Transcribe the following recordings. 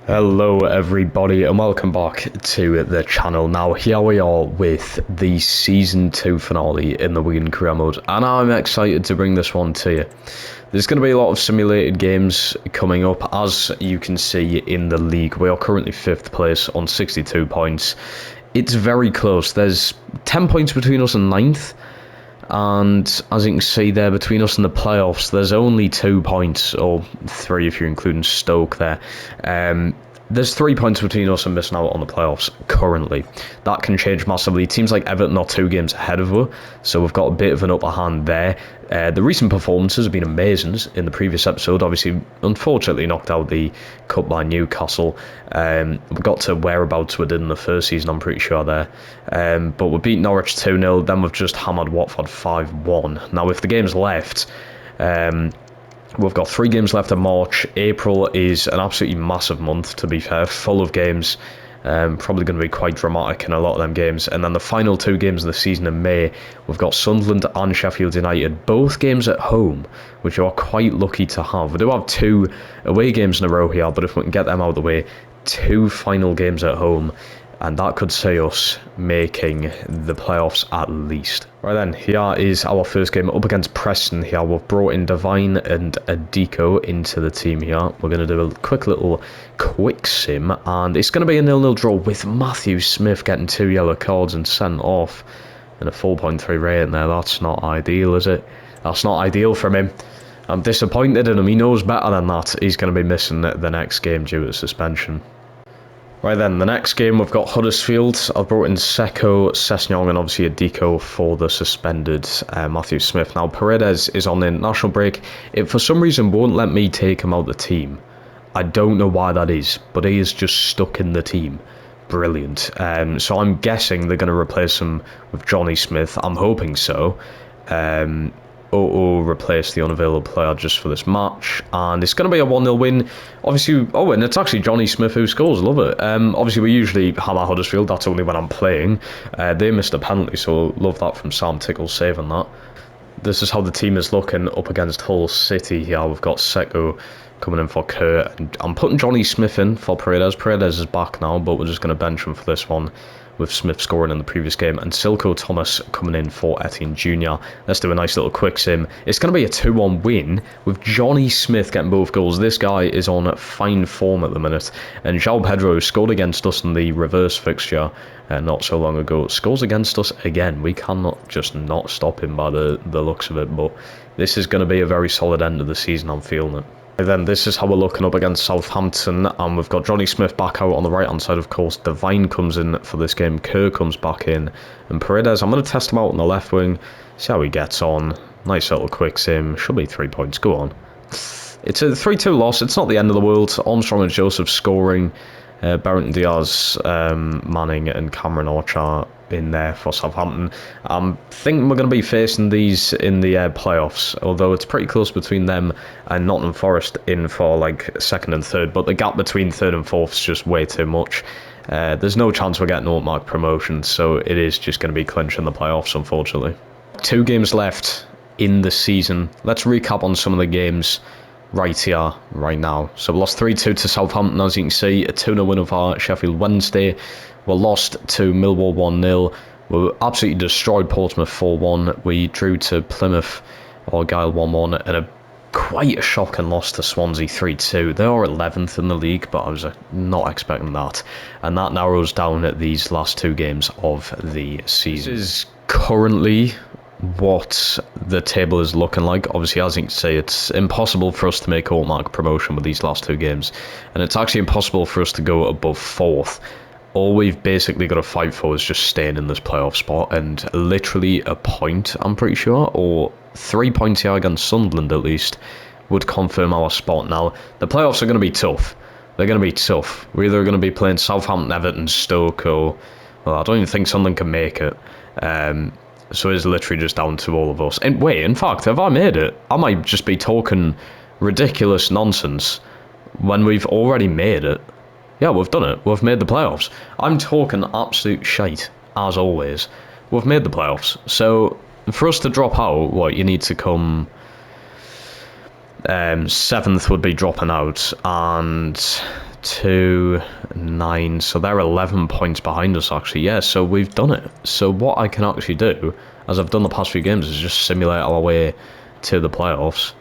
Hello everybody and welcome back to the channel. Now here we are with the Season 2 finale in the Wigan career mode, and I'm excited to bring this one to you. There's going to be a lot of simulated games coming up. As you can see in the league, we are currently 5th place on 62 points. It's very close. There's 10 points between us and 9th. And as you can see there, between us and the playoffs, there's only 2 points, or 3 if you're including Stoke there. There's 3 points between us and missing out on the playoffs currently. That can change massively. Teams like Everton are 2 games ahead of us, so we've got a bit of an upper hand there. The recent performances have been amazing. In the previous episode, obviously, unfortunately knocked out the cup by Newcastle. We got to whereabouts we did in the first season, I'm pretty sure there. But we beat Norwich 2-0, then we've just hammered Watford 5-1. Now, with the games left, we've got 3 games left in March. April is an absolutely massive month, to be fair, full of games. Probably going to be quite dramatic in a lot of them games. And then the final 2 games of the season in May, we've got Sunderland and Sheffield United, both games at home, which you are quite lucky to have. We do have 2 away games in a row here, but if we can get them out of the way, 2 final games at home, and that could see us making the playoffs at least. Right then, here is our first game up against Preston here. We've brought in Devine and Adiko into the team here. We're going to do a quick sim, and it's going to be a 0-0 draw with Matthew Smith getting 2 yellow cards and sent off, and a 4.3 rating there. That's not ideal, is it? That's not ideal from him. I'm disappointed in him. He knows better than that. He's going to be missing the next game due to suspension. Right then, the next game we've got Huddersfield. I've brought in Seko, Sesnyong and obviously Adiko for the suspended Matthew Smith. Now, Paredes is on the international break. It for some reason won't let me take him out of the team. I don't know why that is, but he is just stuck in the team. Brilliant. So I'm guessing they're going to replace him with Johnny Smith. I'm hoping so. Replace the unavailable player just for this match, and it's going to be a 1-0 win. Obviously, and it's actually Johnny Smith who scores. Love it. Obviously, we usually hammer Huddersfield. That's only when I'm playing. They missed a penalty, so love that from Sam Tickle saving that. This is how the team is looking up against Hull City here. We've got Seko coming in for Kerr, and I'm putting Johnny Smith in for Paredes. Paredes is back now, but we're just going to bench him for this one, with Smith scoring in the previous game, and Silko Thomas coming in for Etienne Jr. Let's do a nice little quick sim. It's going to be a 2-1 win with Johnny Smith getting both goals. This guy is on fine form at the minute, and João Pedro scored against us in the reverse fixture not so long ago. Scores against us again. We cannot just not stop him by the looks of it, but this is going to be a very solid end of the season, I'm feeling it. Then this is how we're looking up against Southampton, and we've got Johnny Smith back out on the right hand side, of course. Devine comes in for this game, Kerr comes back in, and Paredes, I'm going to test him out on the left wing, see how he gets on. Nice little quick sim, should be 3 points, go on. It's a 3-2 loss, it's not the end of the world. Armstrong and Joseph scoring, Barrington Diaz, Manning and Cameron Archer in there for Southampton. I'm thinking we're going to be facing these in the playoffs, although it's pretty close between them and Nottingham Forest in for like 2nd and 3rd, but the gap between 3rd and 4th is just way too much. There's no chance we're getting automatic promotion, so it is just going to be clinching the playoffs, unfortunately. 2 games left in the season. Let's recap on some of the games right here, right now. So we lost 3-2 to Southampton, as you can see, a 2-0 win over Sheffield Wednesday. We lost to Millwall 1-0. We absolutely destroyed Portsmouth 4-1. We drew to Plymouth Argyle 1-1, and quite a shocking loss to Swansea 3-2. They are 11th in the league, but I was not expecting that. And that narrows down at these last 2 games of the season. This is currently what the table is looking like. Obviously, as you can see, it's impossible for us to make automatic promotion with these last 2 games, and it's actually impossible for us to go above 4th. All we've basically got to fight for is just staying in this playoff spot, and literally a point, I'm pretty sure, or 3 points here against Sunderland at least, would confirm our spot. Now, the playoffs are going to be tough. They're going to be tough. We're either going to be playing Southampton, Everton, Stoke, or, well, I don't even think Sunderland can make it. So it's literally just down to all of us. And wait, in fact, have I made it? I might just be talking ridiculous nonsense when we've already made it. Yeah, we've done it. We've made the playoffs. I'm talking absolute shite, as always. We've made the playoffs. So, for us to drop out, what, you need to come 7th would be dropping out, and 2, 9. So they're 11 points behind us, actually. Yeah, so we've done it. So what I can actually do, as I've done the past few games, is just simulate our way to the playoffs.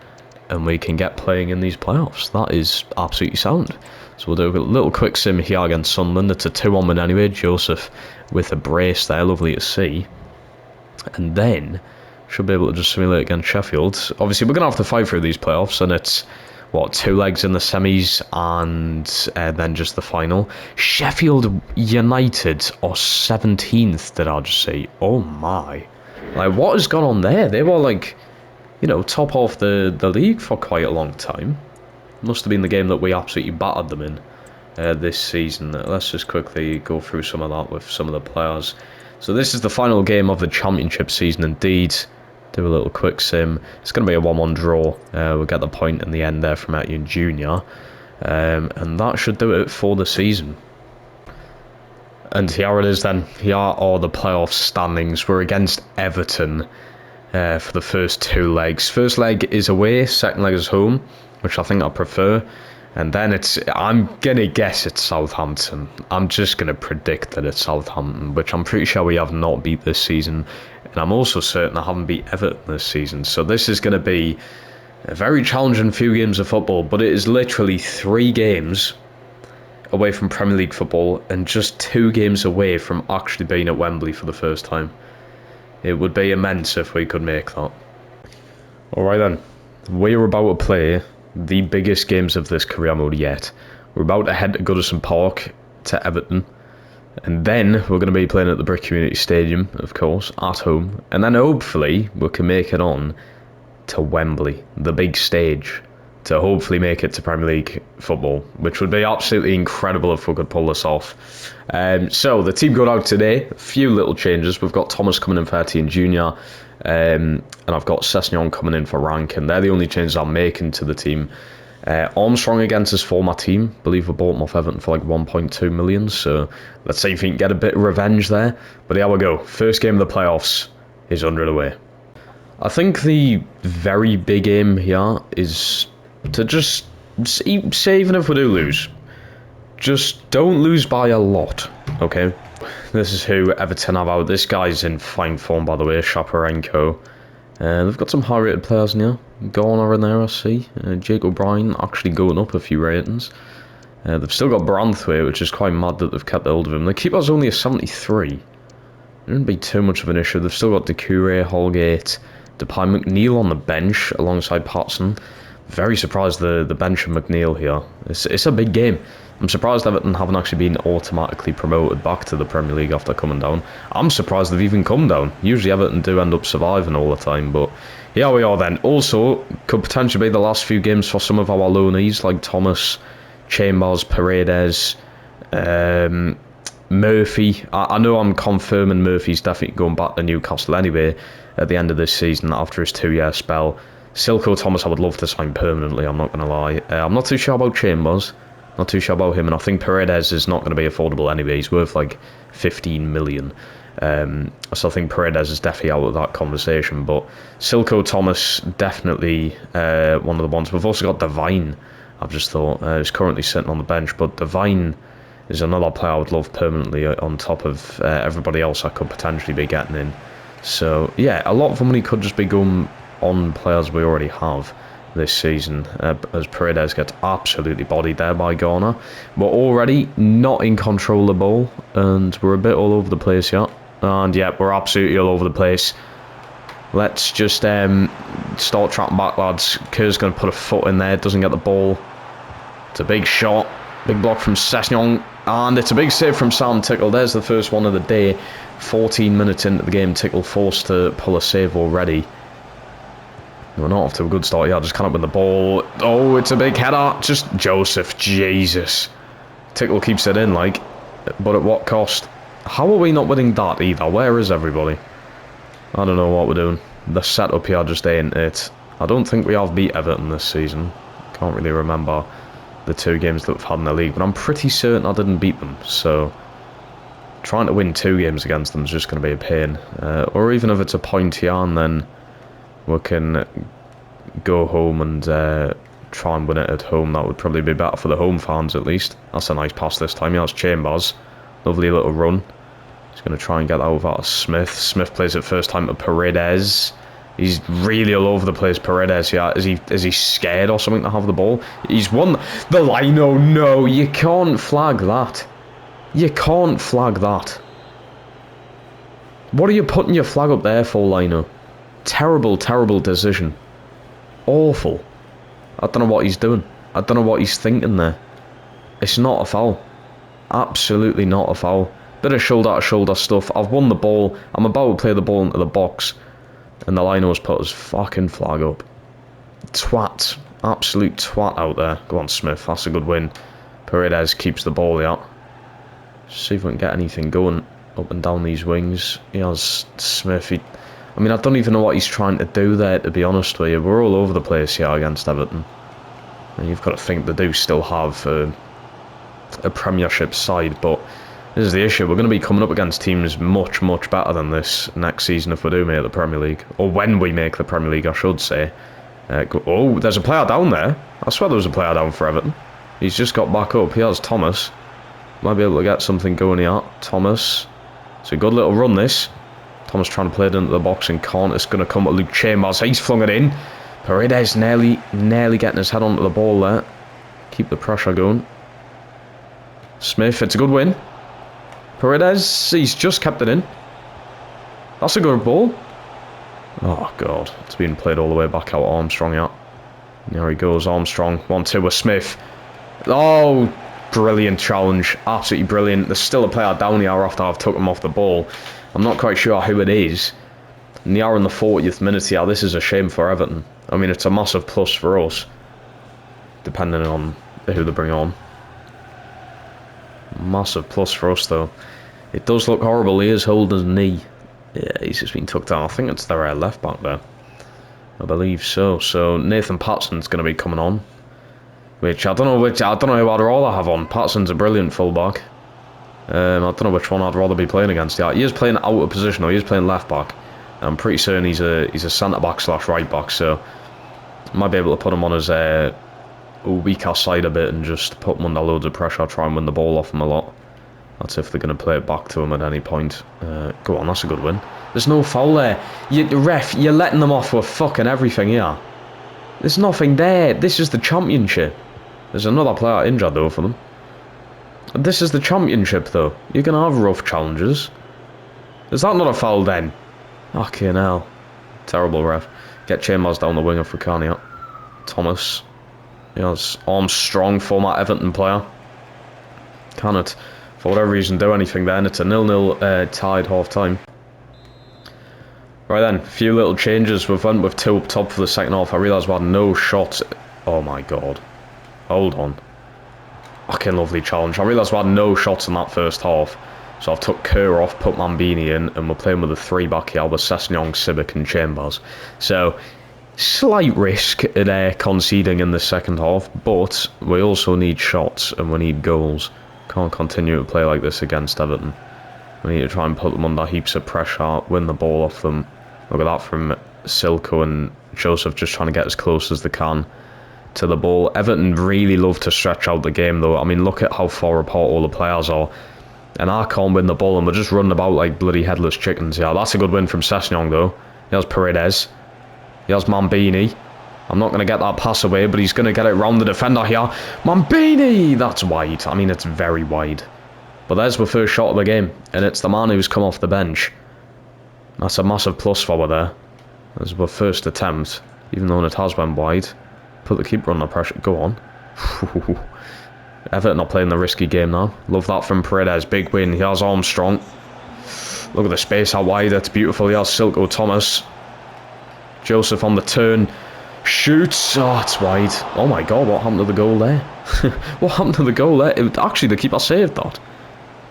And we can get playing in these playoffs. That is absolutely sound. So we'll do a little quick sim here against Sunderland. It's a 2-1 win anyway. Joseph with a brace there. Lovely to see. And then should be able to just simulate against Sheffield. Obviously, we're going to have to fight through these playoffs. And it's, what, 2 legs in the semis and then just the final. Sheffield United are 17th, did I just say? Oh, my. Like, what has gone on there? They were, like, you know, top of the league for quite a long time. Must have been the game that we absolutely battered them in this season. Let's just quickly go through some of that with some of the players. So this is the final game of the championship season indeed. Do a little quick sim. It's going to be a 1-1 draw. We'll get the point in the end there from Etienne Jr. And that should do it for the season. And here it is then. Here are the playoff standings. We're against Everton for the first 2 legs. First leg is away, second leg is home, which I think I prefer. And then I'm going to guess it's Southampton. I'm just going to predict that it's Southampton, which I'm pretty sure we have not beat this season. And I'm also certain I haven't beat Everton this season. So this is going to be a very challenging few games of football, but it is literally 3 games away from Premier League football and just 2 games away from actually being at Wembley for the first time. It would be immense if we could make that. Alright then, we're about to play the biggest games of this career mode yet. We're about to head to Goodison Park to Everton. And then we're going to be playing at the Brick Community Stadium, of course, at home. And then hopefully we can make it on to Wembley, the big stage, to hopefully make it to Premier League football, which would be absolutely incredible if we could pull this off. So the team got out today. A few little changes. We've got Thomas coming in for Etienne Jr. And I've got Sessegnon coming in for Rankin. They're the only changes I'm making to the team. Armstrong against his former team. I believe we bought him off Everton for like 1.2 million. So let's see if we can get a bit of revenge there. But here we go. First game of the playoffs is under the way. I think the very big aim here is to just say, even if we do lose, just don't lose by a lot, okay? This is who Everton have out. This guy's in fine form, by the way, Shaparenko. They've got some high-rated players in here. Garner in there, I see. Jake O'Brien actually going up a few ratings. They've still got Branthwaite, which is quite mad that they've kept hold of him. The keeper's only a 73. It wouldn't be too much of an issue. They've still got Doucouré, Holgate, Depay, McNeil on the bench alongside Patson. Very surprised the bench of McNeil here. It's a big game. I'm surprised Everton haven't actually been automatically promoted back to the Premier League after coming down. I'm surprised they've even come down. Usually Everton do end up surviving all the time, but here we are then. Also, could potentially be the last few games for some of our loanees like Thomas, Chambers, Paredes, Murphy. I know I'm confirming Murphy's definitely going back to Newcastle anyway at the end of this season after his 2-year spell. Silko Thomas I would love to sign permanently, I'm not going to lie. I'm not too sure about Chambers. Not too sure about him, and I think Paredes is not going to be affordable anyway. He's worth like 15 million. So I think Paredes is definitely out of that conversation. But Silko Thomas, definitely one of the ones. We've also got Devine, I've just thought, is currently sitting on the bench. But Devine is another player I would love permanently on top of everybody else I could potentially be getting in. So yeah, a lot of the money could just be going on players we already have this season, as Paredes gets absolutely bodied there by Garner. We're already not in control of the ball, and we're a bit all over the place yet. And yeah, we're absolutely all over the place. Let's just start tracking back, lads. Kerr's going to put a foot in there, doesn't get the ball. It's a big shot, big block from Sessegnon, and it's a big save from Sam Tickle. There's the first one of the day. 14 minutes into the game, Tickle forced to pull a save already. We're not off to a good start. Yeah, just can't win the ball. Oh, it's a big header. Just Joseph. Jesus. Tickle keeps it in, like, but at what cost? How are we not winning that either? Where is everybody? I don't know what we're doing. The setup here just ain't it. I don't think we have beat Everton this season. Can't really remember the 2 games that we've had in the league, but I'm pretty certain I didn't beat them. So trying to win 2 games against them is just going to be a pain. Or even if it's a point here, and then we can go home and try and win it at home. That would probably be better for the home fans at least. That's a nice pass this time. He has Chambers. Lovely little run. He's going to try and get that over to Smith. Smith plays it first time to Paredes. He's really all over the place, Paredes. Yeah, is he scared or something to have the ball? He's won the line. Oh no, you can't flag that. You can't flag that. What are you putting your flag up there for, Lino? Terrible, terrible decision. Awful. I don't know what he's doing. I don't know what he's thinking there. It's not a foul. Absolutely not a foul. Bit of shoulder-to-shoulder stuff. I've won the ball. I'm about to play the ball into the box. And the Lino's put his fucking flag up. Twat. Absolute twat out there. Go on, Smith. That's a good win. Paredes keeps the ball out. See if we can get anything going up and down these wings. He has Smith. I mean, I don't even know what he's trying to do there, to be honest with you. We're all over the place here against Everton. And you've got to think they do still have a Premiership side, but this is the issue. We're going to be coming up against teams much, much better than this next season if we do make the Premier League. Or when we make the Premier League, I should say. Oh, there's a player down there. I swear there was a player down for Everton. He's just got back up. He has Thomas. Might be able to get something going here. Thomas. It's a good little run, this. Thomas trying to play it into the box and can't. It's going to come at Luke Chambers. He's flung it in. Paredes nearly getting his head onto the ball there. Keep the pressure going. Smith, it's a good win. Paredes, he's just kept it in. That's a good ball. Oh, God. It's being played all the way back out. Armstrong out. There he goes, Armstrong. 1-2 with Smith. Oh, brilliant challenge. Absolutely brilliant. There's still a player down here after I've took him off the ball. I'm not quite sure who it is. And they are in the 40th minute here. This is a shame for Everton. I mean, it's a massive plus for us. Depending on who they bring on. Massive plus for us, though. It does look horrible. He is holding his knee. Yeah, he's just been tucked down. I think it's their left back there. I believe so. So Nathan Patson's going to be coming on. I don't know who I'd rather have on. Patson's a brilliant fullback. I don't know which one I'd rather be playing against. Yeah, he is playing out of position, though. He is playing left back. I'm pretty certain he's a centre back / right back. So I might be able to put him on his weaker side a bit and just put him under loads of pressure. Try and win the ball off him a lot. That's if they're going to play it back to him at any point. Go on, that's a good win. There's no foul there. The ref, you're letting them off with fucking everything here. There's nothing there. This is the Championship. There's another player injured though for them. This is the Championship though. You're going to have rough challenges. Is that not a foul then? Fucking hell. Terrible ref. Get Chambers down the winger for Carnier. Thomas. He has Armstrong, former Everton player. Cannot, for whatever reason, do anything then. It's a 0-0 tied half-time. Right then, a few little changes. We've went with 2 up top for the second half. I realise we had no shots. Oh my god. Hold on. Fucking lovely challenge. I realise we had no shots in that first half. So I've took Kerr off, put Mambini in, and we're playing with a 3 back here with Sessegnon, Sibic and Chambers. So, slight risk at conceding in the second half, but we also need shots and we need goals. Can't continue to play like this against Everton. We need to try and put them under heaps of pressure, win the ball off them. Look at that from Silko and Joseph just trying to get as close as they can to the ball. Everton really love to stretch out the game though. I mean, look at how far apart all the players are. And I can't win the ball and we're just running about like bloody headless chickens. Yeah, that's a good win from Sessegnon though. He has Paredes. He has Mambini. I'm not going to get that pass away, but he's going to get it round the defender here. Mambini! That's wide. I mean, it's very wide. But there's the first shot of the game. And it's the man who's come off the bench. That's a massive plus for there. That's our first attempt. Even though it has went wide. Put the keeper under pressure. Go on. Everton not playing the risky game now. Love that from Paredes. Big win. He has Armstrong. Look at the space how wide. That's beautiful. He has Silko Thomas. Joseph on the turn. Shoots. Oh, it's wide. Oh my god, what happened to the goal there? What happened to the goal there? Actually, the keeper saved that.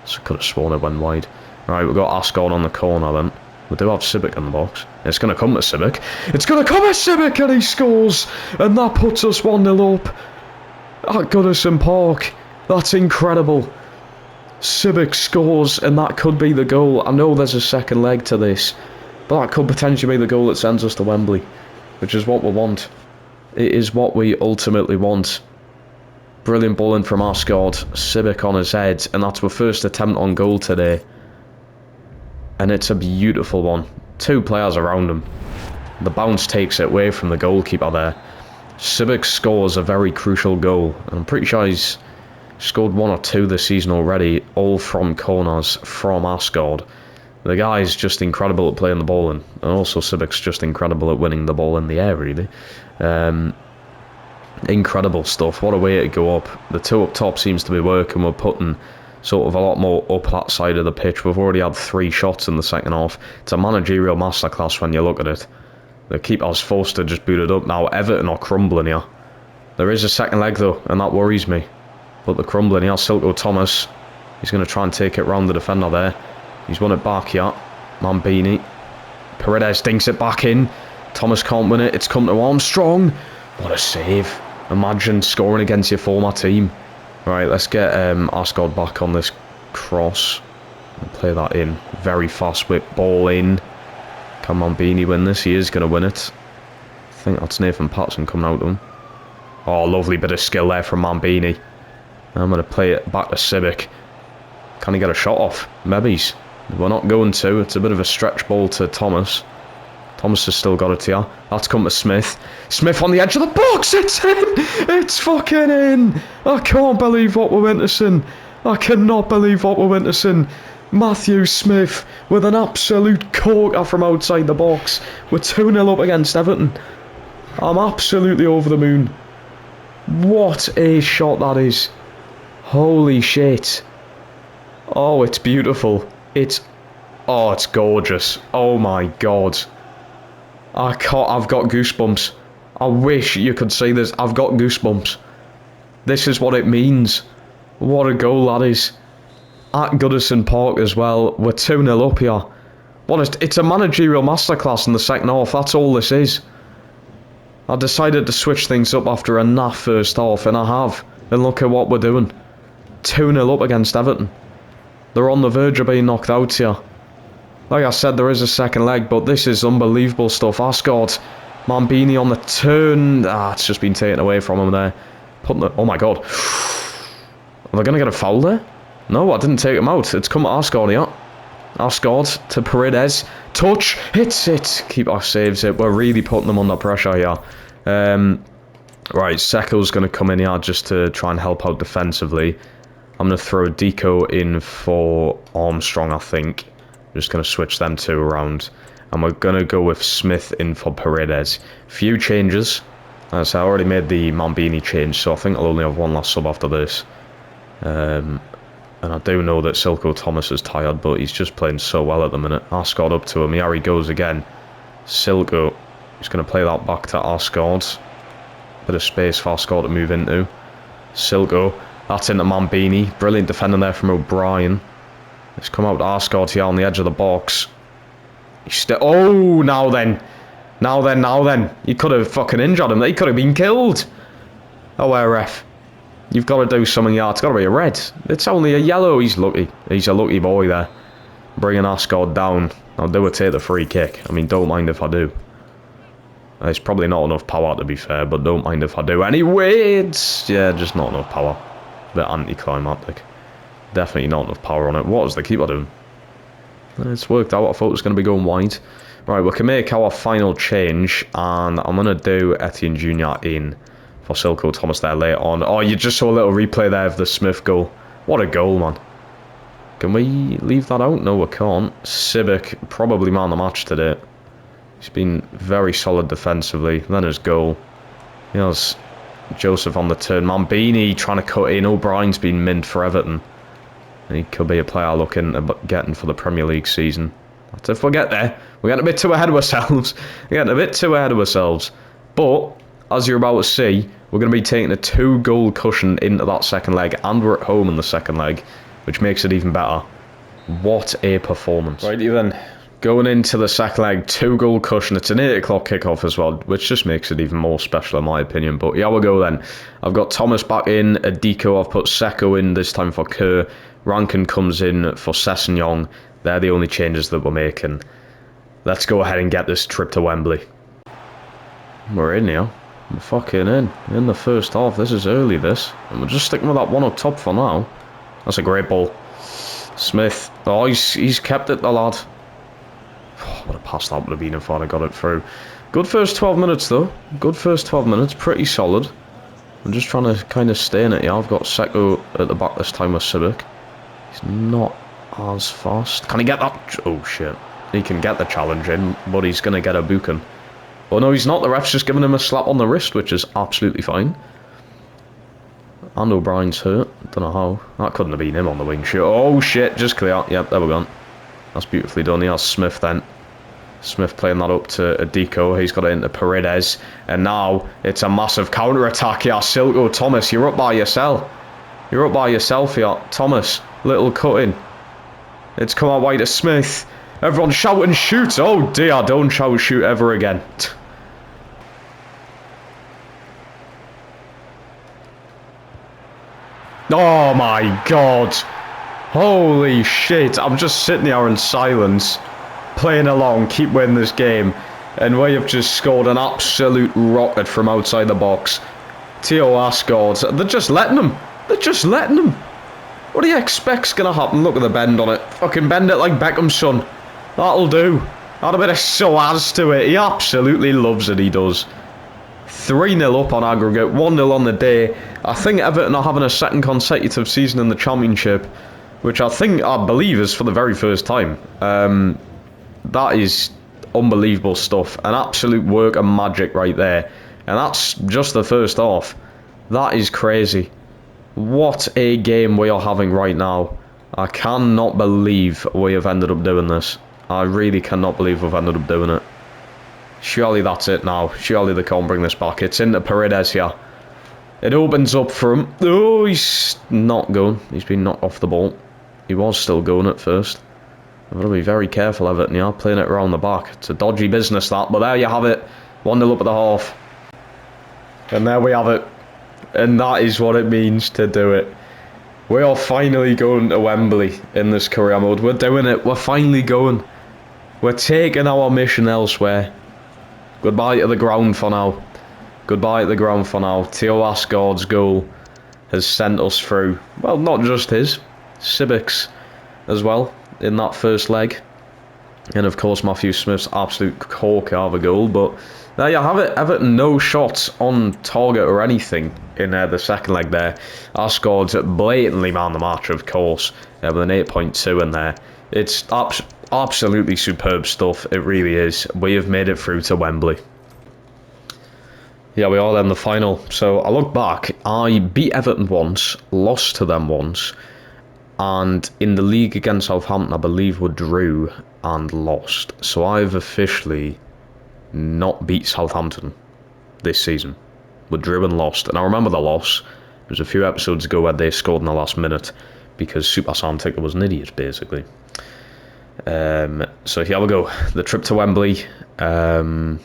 So could have sworn it went wide. Right, we've got Ascon on the corner then. We do have Sibic in the box. It's going to come to Sibic. It's going to come to Sibic and he scores. And that puts us 1-0 up. At Goodison Park. That's incredible. Sibic scores and that could be the goal. I know there's a second leg to this. But that could potentially be the goal that sends us to Wembley. Which is what we want. It is what we ultimately want. Brilliant ball in from Asgard. Sibik on his head, and that's our first attempt on goal today. And it's a beautiful one. 2 players around him. The bounce takes it away from the goalkeeper there. Sibik scores a very crucial goal. And I'm pretty sure he's scored 1 or 2 this season already, all from corners from Asgard. The guy's just incredible at playing the ball in. And also Sibik's just incredible at winning the ball in the air, really. Incredible stuff. What a way to go up. The 2 up top seems to be working. We're putting sort of a lot more up that side of the pitch. We've already had 3 shots in the second half. It's a managerial masterclass when you look at it. The keeper's forced to just boot it up now. Everton are crumbling here. There is a second leg though, and that worries me. But they're crumbling here. Silko Thomas. He's going to try and take it round the defender there. He's won it back here. Mambini. Paredes dinks it back in. Thomas can't win it. It's come to Armstrong. What a save. Imagine scoring against your former team. Right, let's get Asgard back on this cross. And play that in. Very fast whip ball in. Can Mambini win this? He is going to win it. I think that's Nathan Patson coming out to him. Oh, lovely bit of skill there from Mambini. I'm going to play it back to Sibik. Can he get a shot off? Maybe. We're not going to. It's a bit of a stretch ball to Thomas. Thomas has still got it here. That's come to Smith. Smith on the edge of the box. It's in. It's fucking in. I can't believe what we're witnessing. I cannot believe what we're witnessing. Matthew Smith with an absolute corker from outside the box. We're 2-0 up against Everton. I'm absolutely over the moon. What a shot that is. Holy shit. Oh, it's beautiful. It's gorgeous. Oh my god. I've got goosebumps. I wish you could see this. I've got goosebumps. This is what it means. What a goal that is. At Goodison Park as well. We're 2-0 up here. It's a managerial masterclass in the second half. That's all this is. I decided to switch things up after a naff first half, and I have. And look at what we're doing. 2-0 up against Everton. They're on the verge of being knocked out here. Like I said, there is a second leg, but this is unbelievable stuff. Asgard, Mambini on the turn. It's just been taken away from him there. Oh my god. Are they going to get a foul there? No, I didn't take him out. It's come to Asgard here. Asgard to Paredes. Touch. Hits it. Keeper saves it. We're really putting them under pressure here. Right, Seko's going to come in here just to try and help out defensively. I'm going to throw Deco in for Armstrong, I think. Just going to switch them 2 around. And we're going to go with Smith in for Paredes. Few changes. So I already made the Mambini change, so I think I'll only have 1 last sub after this. And I do know that Silko Thomas is tired, but he's just playing so well at the minute. Asgard up to him. Here he goes again. Silko. He's going to play that back to Asgard. Bit of space for Asgard to move into. Silko. That's into Mambini. Brilliant defending there from O'Brien. Let's come out to Asgard here on the edge of the box. He's still... Oh, now then. Now then. He could have fucking injured him. He could have been killed. Oh, ref. You've got to do something here. It's got to be a red. It's only a yellow. He's lucky. He's a lucky boy there. Bringing Asgard down. I'll do it, take the free kick. I mean, don't mind if I do. It's probably not enough power, to be fair, but don't mind if I do. Anyway, it's... Yeah, just not enough power. A bit anticlimactic. Definitely not enough power on it. What was the keeper doing? It's worked out. I thought it was going to be going wide. Right, we can make our final change, and I'm going to do Etienne Jr. in for Silko Thomas there later on. Oh, you just saw a little replay there of the Smith goal. What a goal, man. Can we leave that out? No, we can't. Sibik, probably man of the match today. He's been very solid defensively. Then his goal. Here's Joseph on the turn. Mambini trying to cut in. O'Brien's been mint for Everton. He could be a player looking at getting for the Premier League season. That's if we get there. We're getting a bit too ahead of ourselves. But, as you're about to see, we're going to be taking a 2-goal cushion into that second leg. And we're at home in the second leg, which makes it even better. What a performance. Righty then. Going into the second leg, 2-goal cushion. It's an 8 o'clock kickoff as well, which just makes it even more special in my opinion. But yeah, we'll go then. I've got Thomas back in, Adiko. I've put Seko in this time for Kerr. Rankin comes in for Sessegnon. They're the only changes that we're making. Let's go ahead and get this trip to Wembley. We're in here. I'm fucking in the first half. This is early, this. And we're just sticking with that one up top for now. That's a great ball. Smith. Oh, he's kept it, the lad. Oh, what a pass that would have been if I'd have got it through. Good first 12 minutes, though. Good first 12 minutes. Pretty solid. I'm just trying to kind of stay in it, yeah. I've got Seko at the back this time with Civic. He's not as fast. Can he get that? Oh, shit. He can get the challenge in, but he's going to get a booking. Oh, no, he's not. The ref's just giving him a slap on the wrist, which is absolutely fine. And O'Brien's hurt. Don't know how. That couldn't have been him on the wing. Shit. Oh, shit. Just clear. Yep, there we go. That's beautifully done. He has Smith then. Smith playing that up to Adiko. He's got it into Paredes. And now it's a massive counter-attack here. Silko, Thomas, you're up by yourself. You're up by yourself here. Thomas, little cut-in. It's come out wide to Smith. Everyone shout and shoot. Oh dear, don't shout and shoot ever again. Oh my god. Holy shit. I'm just sitting here in silence, playing along, keep winning this game, and we have just scored an absolute rocket from outside the box. TOR scored. They're just letting him. They're just letting him. What do you expect's going to happen? Look at the bend on it. Fucking bend it like Beckham's son. That'll do. Add a bit of soaz to it. He absolutely loves it, he does. 3-0 up on aggregate, 1-0 on the day. I think Everton are having a second consecutive season in the Championship, which I believe is for the very first time. That is unbelievable stuff. An absolute work of magic right there. And that's just the first half. That is crazy. What a game we are having right now. I cannot believe we have ended up doing this. I really cannot believe we've ended up doing it. Surely that's it now. Surely they can't bring this back. It's into Paredes here. It opens up for him. Oh, he's not going. He's been knocked off the ball. He was still going at first. I've got to be very careful, Everton, yeah, playing it around the back. It's a dodgy business, that, but there you have it. 1-0 up at the half. And there we have it. And that is what it means to do it. We are finally going to Wembley in this career mode. We're doing it. We're finally going. We're taking our mission elsewhere. Goodbye to the ground for now. Goodbye to the ground for now. Theo Asgard's goal has sent us through. Well, not just his. Civic's as well in that first leg. And of course Matthew Smith's absolute corker of a goal. But there you have it. Everton no shots on target or anything in the second leg there. Asgard's blatantly man the match, of course, with an 8.2 in there. It's absolutely superb stuff. It really is. We have made it through to Wembley. Yeah, we are then the final. So I look back. I beat Everton once, lost to them once, and in the league against Southampton, I believe we drew and lost. So I've officially not beat Southampton this season. We drew and lost. And I remember the loss. It was a few episodes ago where they scored in the last minute because Super Sam Ticker was an idiot, basically. So here we go. The trip to Wembley. I'm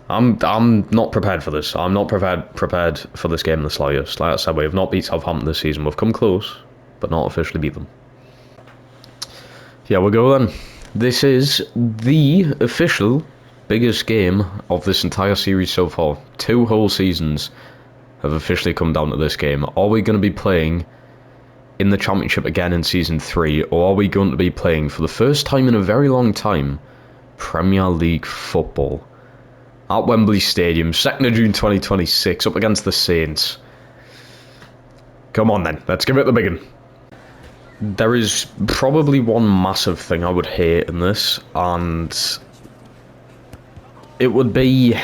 not prepared for this. I'm not prepared for this game in the slightest. Like I said, we have not beat Southampton this season. We've come close, but not officially beat them. Here we go then. This is the official biggest game of this entire series so far. 2 whole seasons have officially come down to this game. Are we going to be playing in the Championship again in Season 3, or are we going to be playing, for the first time in a very long time, Premier League football at Wembley Stadium, 2nd of June 2026, up against the Saints? Come on then, let's give it the big one. There is probably one massive thing I would hate in this, and it would be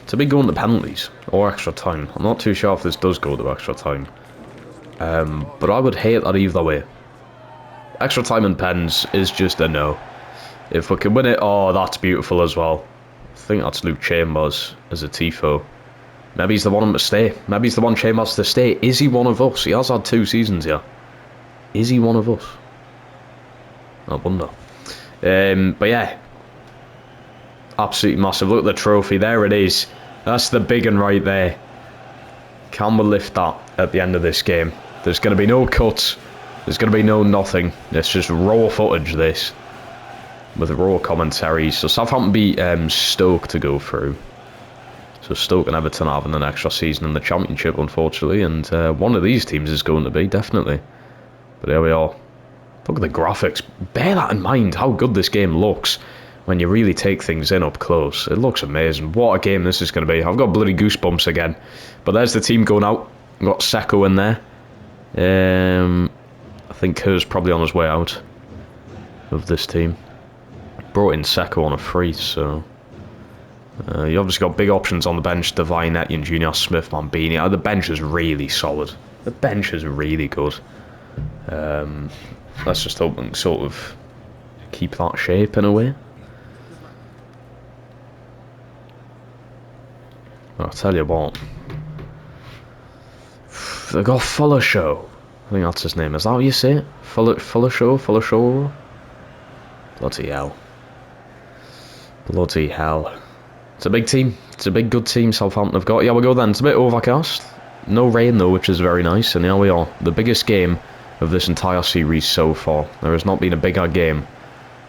to be going to penalties or extra time. I'm not too sure if this does go to extra time. But I would hate that either way. Extra time and pens is just a no. If we can win it, oh, that's beautiful as well. I think that's Luke Chambers as a tifo. Maybe he's the one to stay. Maybe he's the one Chambers to stay. Is he one of us? He has had 2 seasons here. Is he one of us? I wonder. But yeah. Absolutely massive. Look at the trophy. There it is. That's the big one right there. Can we lift that at the end of this game? There's going to be no cuts. There's going to be no nothing. It's just raw footage, this. With raw commentary. So Southampton beat Stoke to go through. So Stoke and Everton are having an extra season in the Championship, unfortunately, and one of these teams is going to be, definitely. But here we are. Look at the graphics. Bear that in mind, how good this game looks when you really take things in up close. It looks amazing. What a game this is going to be. I've got bloody goosebumps again. But there's the team going out. We've got Seko in there. I think Kerr's probably on his way out of this team. Brought in Seko on a free, so... you obviously got big options on the bench. Devine, Etienne Jr., Smith, Mambini. The bench is really solid. The bench is really good. Let's just hope and sort of keep that shape in a way. I'll tell you what. They got Fuller Show. I think that's his name. Is that how you say it? Fuller Show? Bloody hell. Bloody hell. It's a big team. It's a big, good team Southampton have got. Yeah, we'll go then. It's a bit overcast. No rain, though, which is very nice. And here we are. The biggest game of this entire series so far. There has not been a bigger game.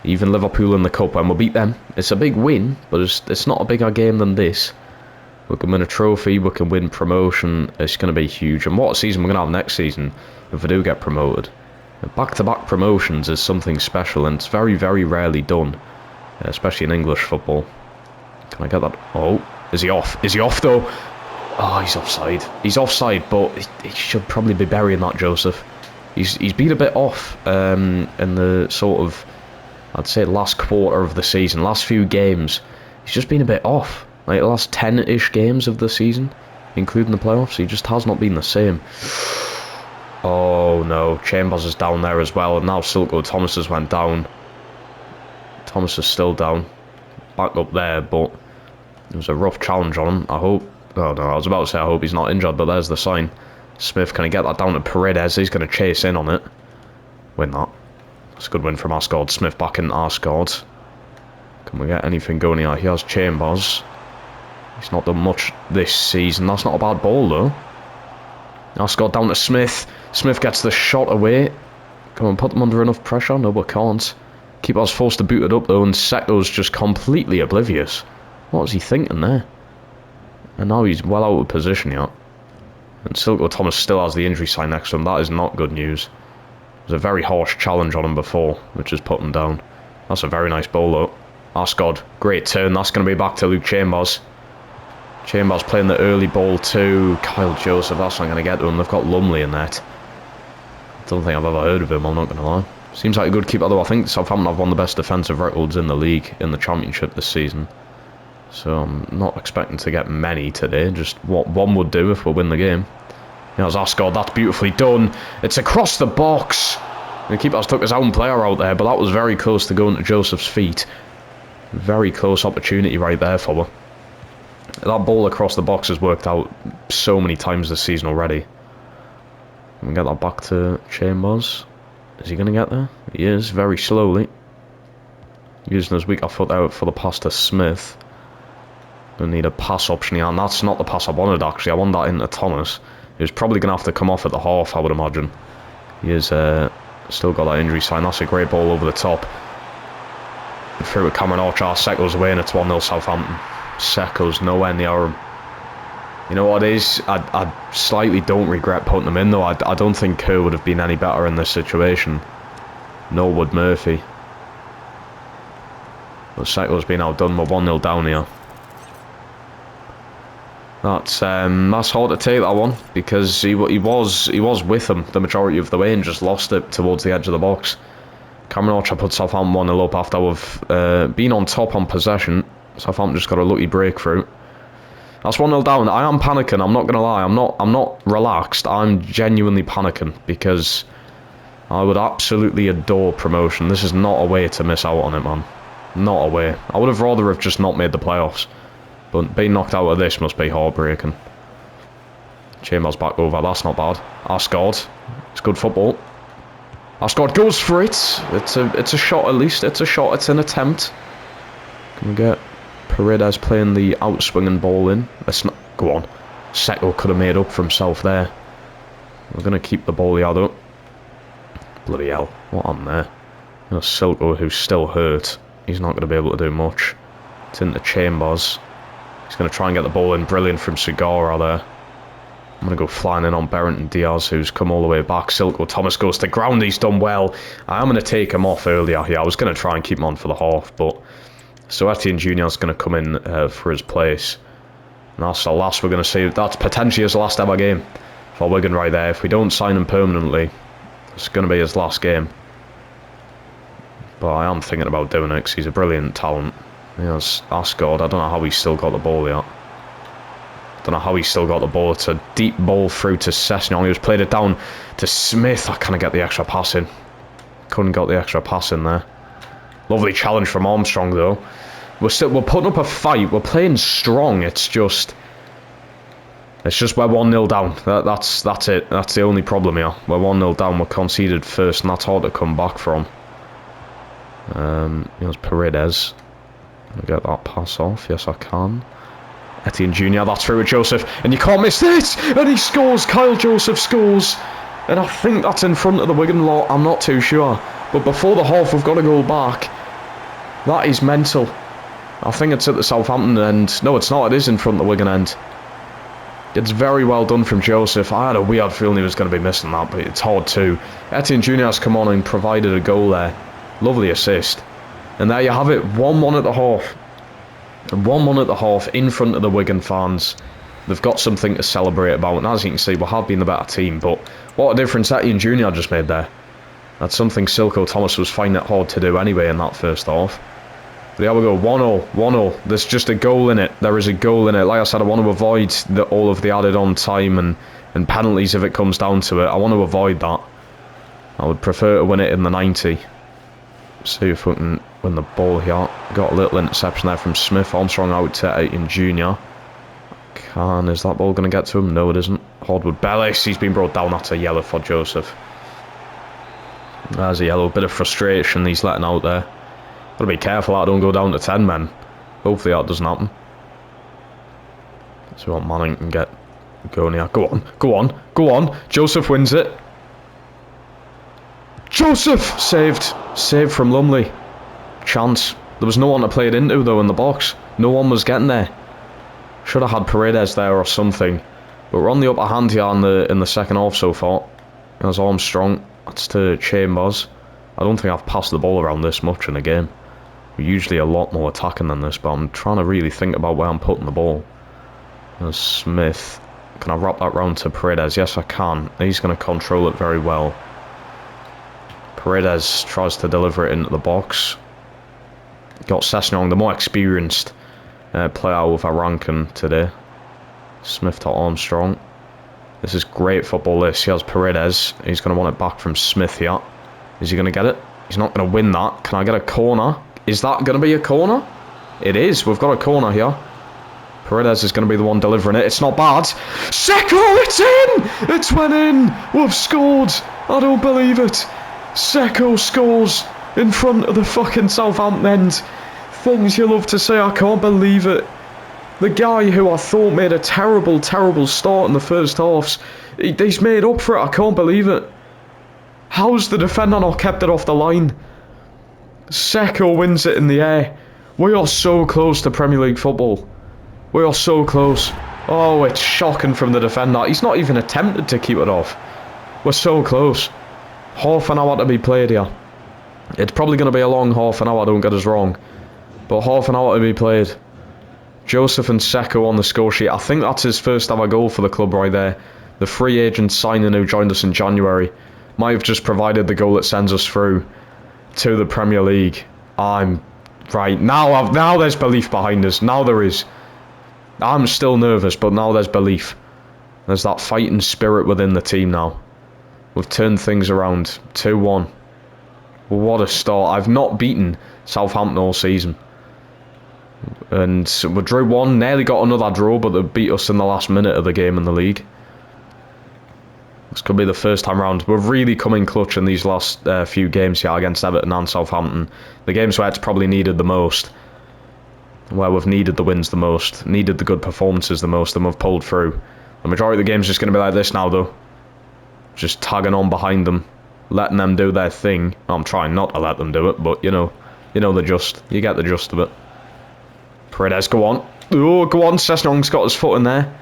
Even Liverpool in the Cup, when we beat them. It's a big win, but it's not a bigger game than this. We can win a trophy, we can win promotion. It's going to be huge. And what a season we're going to have next season if we do get promoted. Back-to-back promotions is something special, and it's very, very rarely done. Especially in English football. Can I get that? Oh, is he off? Is he off, though? Oh, he's offside. He's offside, but he should probably be burying that, Joseph. He's been a bit off in the sort of, I'd say, last quarter of the season. Last few games, he's just been a bit off. Like the last 10-ish games of the season, including the playoffs, he just has not been the same. Oh no, Chambers is down there as well, and now Silko Thomas has went down. Thomas is still down. Back up there, but it was a rough challenge on him. I hope... Oh no, I was about to say I hope he's not injured, but there's the sign. Smith, can he get that down to Paredes? He's going to chase in on it. Win that. That's a good win from Asgard. Smith back in Asgard. Can we get anything going here? He has Chambers. He's not done much this season. That's not a bad ball, though. Asgard down to Smith. Smith gets the shot away. Come on, put them under enough pressure. No, we can't. Keeper's forced to boot it up, though, and Seko's just completely oblivious. What was he thinking there? And now he's well out of position yet. And Silko Thomas still has the injury sign next to him. That is not good news. It was a very harsh challenge on him before, which has put him down. That's a very nice ball, though. Asgard, great turn. That's going to be back to Luke Chambers. Chambers playing the early ball to Kyle Joseph. That's not going to get to him. They've got Lumley in net. I don't think I've ever heard of him, I'm not going to lie. Seems like a good keeper, though. I think Southampton have one of the best defensive records in the league, in the Championship this season. So I'm not expecting to get many today. Just what one would do if we win the game. There's Asgard. That's beautifully done. It's across the box. The keeper's took his own player out there, but that was very close to going to Joseph's feet. Very close opportunity right there for her. That ball across the box has worked out so many times this season already. Can we get that back to Chambers? Is he going to get there? He is, very slowly. Using his weaker foot out for the pass to Smith. Going to need a pass option here, and that's not the pass I wanted, actually. I want that into Thomas. He's probably going to have to come off at the half, I would imagine. He is still got that injury sign. That's a great ball over the top. Through with Cameron Archer. Seko's away, and it's 1-0 Southampton. Seko's nowhere near him. You know what it is? I slightly don't regret putting him in, though. I don't think Kerr would have been any better in this situation. Nor would Murphy. But Seko's been outdone. We're 1-0 down here. That's hard to take, that one, because he was with him the majority of the way and just lost it towards the edge of the box. Cameron Archer put Southampton 1-0 up after we've been on top on possession. Southampton just got a lucky breakthrough. That's 1-0 down. I am panicking, I'm not going to lie. I'm not relaxed. I'm genuinely panicking because I would absolutely adore promotion. This is not a way to miss out on it, man. Not a way. I would have rather have just not made the playoffs. But being knocked out of this must be heartbreaking. Chambers back over. That's not bad. Asgard. It's good football. Asgard goes for it. It's a shot at least. It's a shot. It's an attempt. Can we get Paredes playing the outswinging ball in? Let's not go on. Seko could have made up for himself there. We're going to keep the ball here though. Bloody hell. What on there? There's Silko, who's still hurt. He's not going to be able to do much. It's into Chambers. He's going to try and get the ball in. Brilliant from Segura there. I'm going to go flying in on Berrington Diaz, who's come all the way back. Silko Thomas goes to ground. He's done well. I am going to take him off earlier here. I was going to try and keep him on for the half, but... So Etienne Jr. is going to come in for his place. And that's the last we're going to see. That's potentially his last ever game for Wigan right there. If we don't sign him permanently, it's going to be his last game. But I am thinking about doing it because he's a brilliant talent. Yes, that's God. I don't know how he's still got the ball yet. Don't know how he still got the ball. It's a deep ball through to Sessegnon. He was played it down to Smith. I can't get the extra pass in. Couldn't get the extra pass in there. Lovely challenge from Armstrong though. We're putting up a fight. We're playing strong. It's just we're 1-0 down. That's it. That's the only problem here. We're 1-0 down. We're conceded first, and that's hard to come back from. Here's Paredes. I'll get that pass off. Yes, I can. Etienne Jr. That's through with Joseph, and you can't miss this. And he scores. Kyle Joseph scores, and I think that's in front of the Wigan lot. I'm not too sure, but before the half, we've got to go back. That is mental. I think it's at the Southampton end. No, it's not. It is in front of the Wigan end. It's very well done from Joseph. I had a weird feeling he was going to be missing that, but it's hard too. Etienne Jr. has come on and provided a goal there. Lovely assist. And there you have it. 1-1 at the half. 1-1 at the half in front of the Wigan fans. They've got something to celebrate about. And as you can see, we have been the better team. But what a difference Etienne Jr. just made there. That's something Silko Thomas was finding it hard to do anyway in that first half. But there we go, 1-0, 1-0. There's just a goal in it. There is a goal in it. Like I said, I want to avoid all of the added on time and penalties if it comes down to it. I want to avoid that. I would prefer to win it in the 90. See if we can win the ball here. Got a little interception there from Smith. Armstrong out to Etienne Jr. Is that ball going to get to him? No, it isn't. Hordwood Bellis, he's been brought down. That's a yellow for Joseph. There's a yellow. Bit of frustration he's letting out there. Got to be careful that I don't go down to 10 men. Hopefully that doesn't happen. So what Manning can get going here. Go on, go on, go on. Joseph wins it. Joseph! Saved. Saved from Lumley. Chance. There was no one to play it into though in the box. No one was getting there. Should have had Paredes there or something. But we're on the upper hand here in the second half so far. There's Armstrong. That's to Chambers. I don't think I've passed the ball around this much in a game. We're usually a lot more attacking than this, but I'm trying to really think about where I'm putting the ball. There's Smith. Can I wrap that round to Paredes? Yes, I can. He's going to control it very well. Paredes tries to deliver it into the box. Got Sessegnon, the more experienced player with a ranking today. Smith to Armstrong. This is great football, this. He has Paredes. He's going to want it back from Smith here. Is he going to get it? He's not going to win that. Can I get a corner? Is that going to be a corner? It is. We've got a corner here. Paredes is going to be the one delivering it. It's not bad. Seko, it's in! It's went in! We've scored! I don't believe it. Seko scores in front of the fucking Southampton end. Things you love to say. I can't believe it. The guy who I thought made a terrible, terrible start in the first halves, he's made up for it. I can't believe it. How's the defender not kept it off the line? Seko wins it in the air. We are so close to Premier League football. We are so close. Oh, it's shocking from the defender. He's not even attempted to keep it off. We're so close. Half an hour to be played here. It's probably going to be a long half an hour, don't get us wrong. But half an hour to be played. Joseph and Seko on the score sheet. I think that's his first ever goal for the club right there. The free agent signing who joined us in January might have just provided the goal that sends us through to the Premier League. I'm right now there's belief behind us. Now there is. I'm still nervous, but now there's belief. There's that fighting spirit within the team now. We've turned things around. 2-1. What a start. I've not beaten Southampton all season. And we drew 1, nearly got another draw, but they beat us in the last minute of the game in the league. This could be the first time round. We're really coming clutch in these last few games here against Everton and Southampton. The games where it's probably needed the most. Where we've needed the wins the most. Needed the good performances the most, and we've pulled through. The majority of the game's just going to be like this now, though. Just tagging on behind them. Letting them do their thing. I'm trying not to let them do it, but you know the gist. You get the gist of it. Paredes, go on. Oh, go on. Sessegnong's got his foot in there.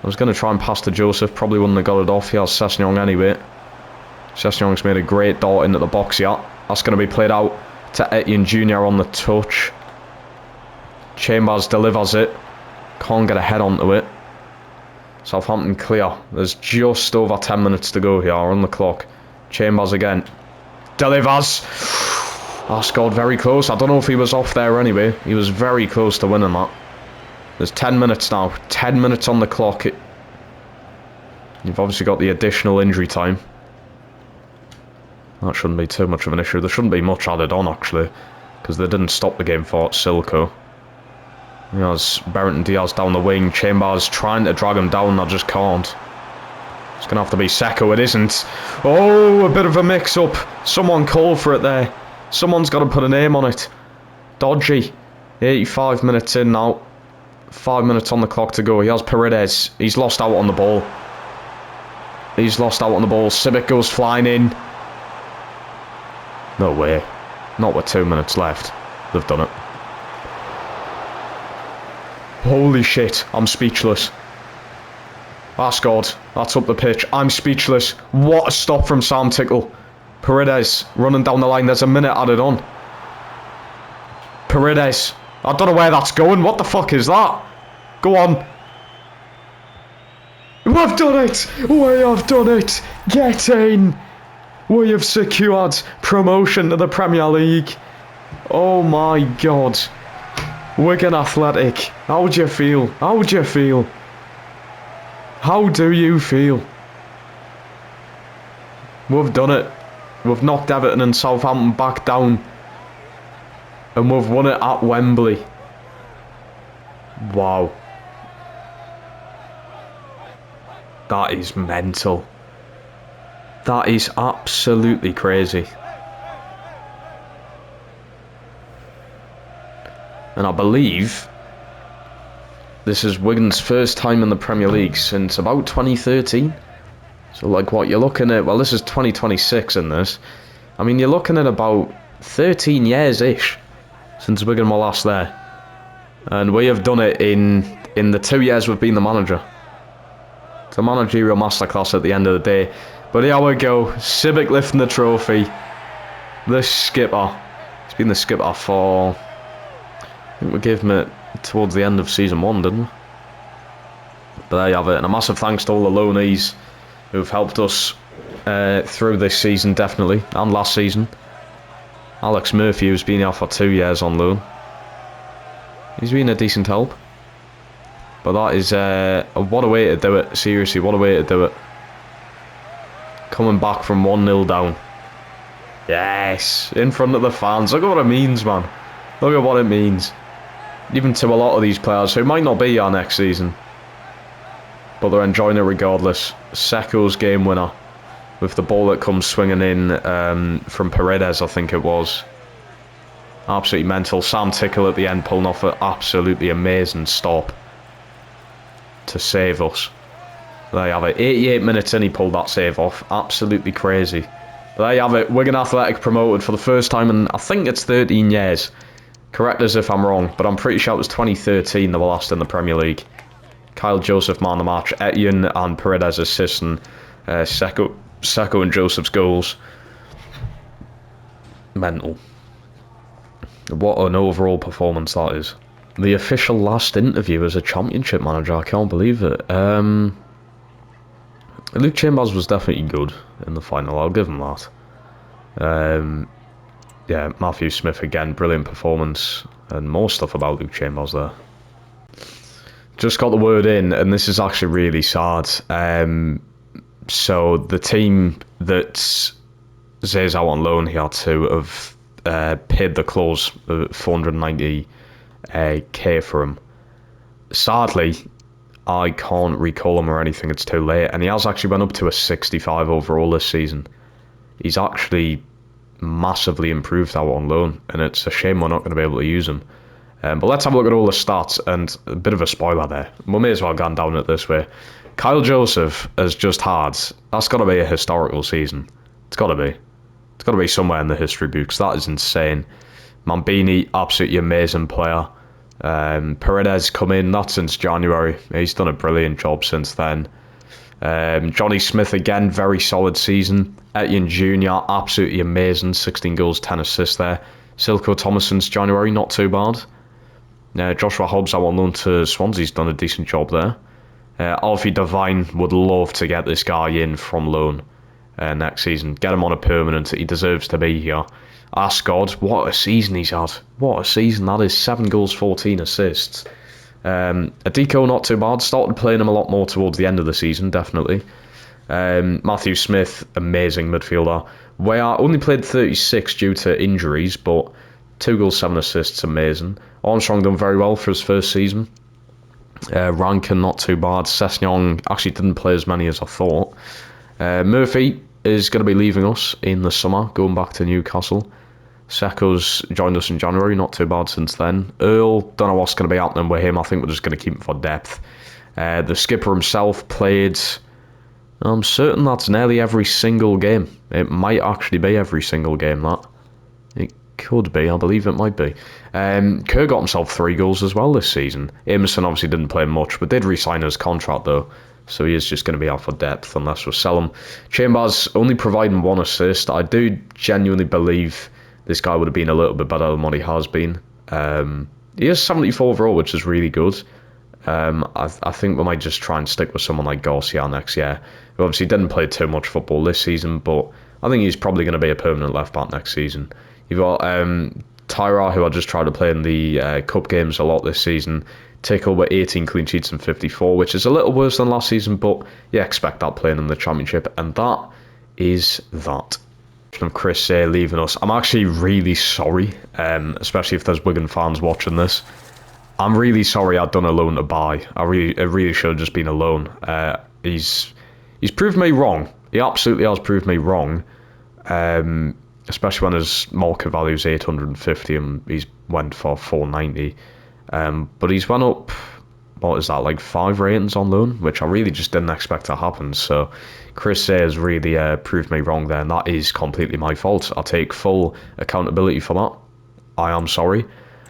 I was going to try and pass to Joseph. Probably wouldn't have got it off. He has Sessegnong anyway. Sessegnong's made a great dart into the box here. That's going to be played out to Etienne Jr. on the touch. Chambers delivers it. Can't get a head onto it. Southampton clear. There's just over 10 minutes to go here on the clock. Chambers again. Delivers. Oh, scored very close. I don't know if he was off there anyway. He was very close to winning that. There's 10 minutes now. 10 minutes on the clock. You've obviously got the additional injury time. That shouldn't be too much of an issue. There shouldn't be much added on, actually, because they didn't stop the game for Silco. There's Berrenton Diaz down the wing. Chambers trying to drag him down. I just can't. It's going to have to be Seko. It isn't. Oh, a bit of a mix-up. Someone called for it there. Someone's got to put a name on it. Dodgy. 85 minutes in now. 5 minutes on the clock to go. He has Paredes. He's lost out on the ball. He's lost out on the ball. Simic goes flying in. No way. Not with 2 minutes left. They've done it. Holy shit. I'm speechless. That's good. That's up the pitch. I'm speechless. What a stop from Sam Tickle. Paredes running down the line. There's a minute added on. Paredes. I don't know where that's going. What the fuck is that? Go on. We've done it. We have done it. Get in. We have secured promotion to the Premier League. Oh my god. Wigan Athletic. How would you feel? How would you feel? How do you feel? We've done it. We've knocked Everton and Southampton back down. And we've won it at Wembley. Wow. That is mental. That is absolutely crazy. And I believe this is Wigan's first time in the Premier League since about 2013. So like what you're looking at, well, this is 2026 in this. I mean, you're looking at about 13 years-ish since Wigan were last there. And we have done it in the 2 years we've been the manager. It's a managerial masterclass at the end of the day. But here we go. Civic lifting the trophy. The skipper. He's been the skipper for... I think we gave him it towards the end of Season 1, didn't we? But there you have it. And a massive thanks to all the loanees who've helped us through this season, definitely. And last season. Alex Murphy, who's been here for 2 years on loan. He's been a decent help. But that is... what a way to do it. Seriously, what a way to do it. Coming back from 1-0 down. Yes! In front of the fans. Look at what it means, man. Look at what it means. Even to a lot of these players who might not be here next season. But they're enjoying it regardless. Seko's game winner. With the ball that comes swinging in from Paredes, I think it was. Absolutely mental. Sam Tickle at the end pulling off an absolutely amazing stop. To save us. There you have it. 88 minutes in, he pulled that save off. Absolutely crazy. But there you have it. Wigan Athletic promoted for the first time in, I think it's 13 years. Correct us if I'm wrong, but I'm pretty sure it was 2013 they were last in the Premier League. Kyle Joseph man of the match. Etienne and Paredes assisting. Seko and Joseph's goals. Mental. What an overall performance that is. The official last interview as a Championship manager, I can't believe it. Luke Chambers was definitely good in the final, I'll give him that. Yeah, Matthew Smith again, brilliant performance, and more stuff about Luke Chambers there. Just got the word in, and this is actually really sad. So the team that Zay's out on loan here to have paid the clause of 490k for him. Sadly, I can't recall him or anything, it's too late, and he has actually went up to a 65 overall this season. He's actually massively improved out on loan, and it's a shame we're not going to be able to use him. But let's have a look at all the stats, and a bit of a spoiler there. We may as well go down it this way. Kyle Joseph has just had, that's got to be a historical season. It's got to be. It's got to be somewhere in the history books. That is insane. Mambini, absolutely amazing player. Paredes come in, not since January. He's done a brilliant job since then. Johnny Smith again, very solid season. Etienne Jr., absolutely amazing, 16 goals, 10 assists there. Silko Thomas since January, not too bad. Joshua Hobbs, I want loan to Swansea's done a decent job there. Alfie Devine, would love to get this guy in from loan next season. Get him on a permanent, he deserves to be here. Ascod, what a season he's had. What a season that is, 7 goals, 14 assists. Adiko, not too bad. Started playing him a lot more towards the end of the season, definitely. Matthew Smith, amazing midfielder. Where only played 36 due to injuries, but 2 goals, 7 assists, amazing. Armstrong done very well for his first season. Rankin, not too bad. Sessignon actually didn't play as many as I thought. Murphy is going to be leaving us in the summer, going back to Newcastle. Seko's joined us in January, not too bad since then. Earl, don't know what's going to be happening with him. I think we're just going to keep him for depth. The skipper himself played, I'm certain that's nearly every single game. It might actually be every single game, that. It could be, I believe it might be. Kerr got himself 3 goals as well this season. Emerson obviously didn't play much, but did re-sign his contract though. So he is just going to be out for depth unless we sell him. Chambers only providing 1 assist. I do genuinely believe this guy would have been a little bit better than what he has been. He is 74 overall, which is really good. I think we might just try and stick with someone like Garcia next year, who obviously didn't play too much football this season, but I think he's probably going to be a permanent left-back next season. You've got Tyra, who I just tried to play in the cup games a lot this season. Tickle with 18 clean sheets and 54, which is a little worse than last season, but yeah, expect that playing in the Championship, and that is that. Of Chris Say leaving us. I'm actually really sorry, especially if there's Wigan fans watching this. I'm really sorry I'd done a loan to buy. It really should have just been a loan. He's proved me wrong. He absolutely has proved me wrong. Especially when his market value is 850 and he's went for 490. But he's went up, what is that, like 5 ratings on loan, which I really just didn't expect to happen. So Chris Sayers really proved me wrong there, and that is completely my fault. I take full accountability for that. I am sorry.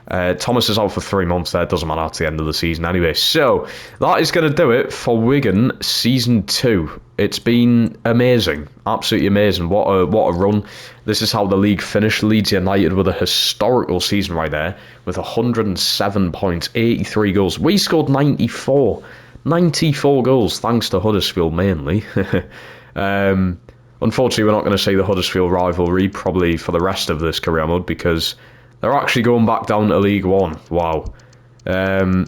Thomas is out for 3 months there. It doesn't matter, it's the end of the season anyway. So that is going to do it for Wigan Season 2. It's been amazing, absolutely amazing. What a run. This is how the league finished. Leeds United with a historical season right there, with 107 points, 83 goals. We scored 94 goals, thanks to Huddersfield mainly. Unfortunately, we're not going to see the Huddersfield rivalry probably for the rest of this career mode, because they're actually going back down to League One. Wow. But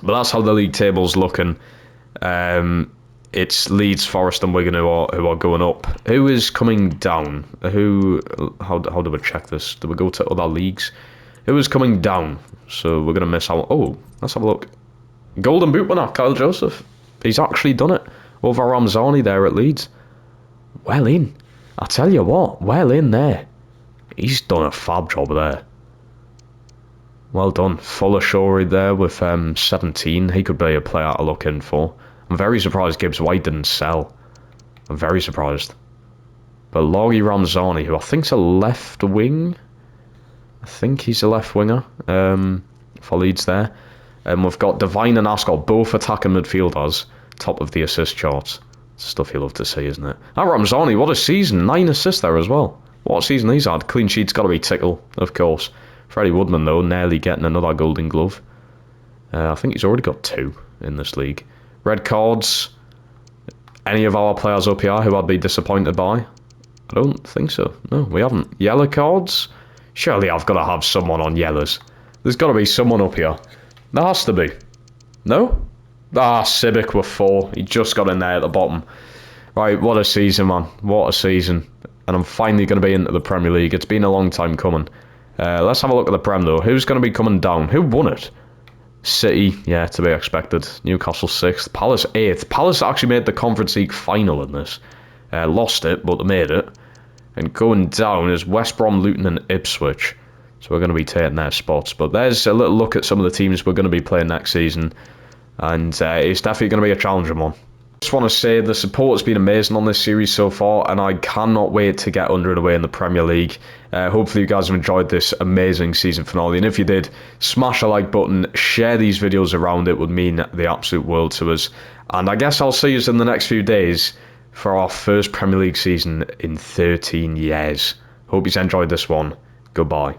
that's how the league table's looking. It's Leeds, Forest and Wigan who are going up. Who is coming down? How do we check this? Do we go to other leagues? Who is coming down? So we're going to miss out. Oh, let's have a look. Golden Boot winner, Kyle Joseph. He's actually done it over Ramzani there at Leeds. Well in. I tell you what, well in there. He's done a fab job there. Well done. Fuller Shorey there with 17. He could be a player to look in for. I'm very surprised Gibbs White didn't sell. I'm very surprised. But Laurie Ramzani, who I think's a left wing. I think he's a left winger for Leeds there. And we've got Devine and Ascot, both attacking midfielders, top of the assist charts. Stuff you love to see, isn't it? And Ramzani, what a season. 9 assists there as well. What a season he's had. Clean sheet's got to be Tickle, of course. Freddie Woodman, though, nearly getting another Golden Glove. I think he's already got 2 in this league. Red cards. Any of our players up here who I'd be disappointed by? I don't think so. No, we haven't. Yellow cards? Surely I've got to have someone on yellows. There's got to be someone up here. There has to be. No? Civic with 4. He just got in there at the bottom. Right, what a season, man. What a season. And I'm finally going to be into the Premier League. It's been a long time coming. Let's have a look at the Prem, though. Who's going to be coming down? Who won it? City, yeah, to be expected. Newcastle 6th. Palace 8th. Palace actually made the Conference League final in this. Lost it, but they made it. And going down is West Brom, Luton and Ipswich. So we're going to be taking their spots. But there's a little look at some of the teams we're going to be playing next season. And it's definitely going to be a challenging one. Just want to say the support has been amazing on this series so far, and I cannot wait to get under and away in the Premier League. Hopefully you guys have enjoyed this amazing season finale, and if you did, smash a like button, share these videos around. It would mean the absolute world to us, and I guess I'll see you in the next few days for our first Premier League season in 13 years. Hope you enjoyed this one. Goodbye.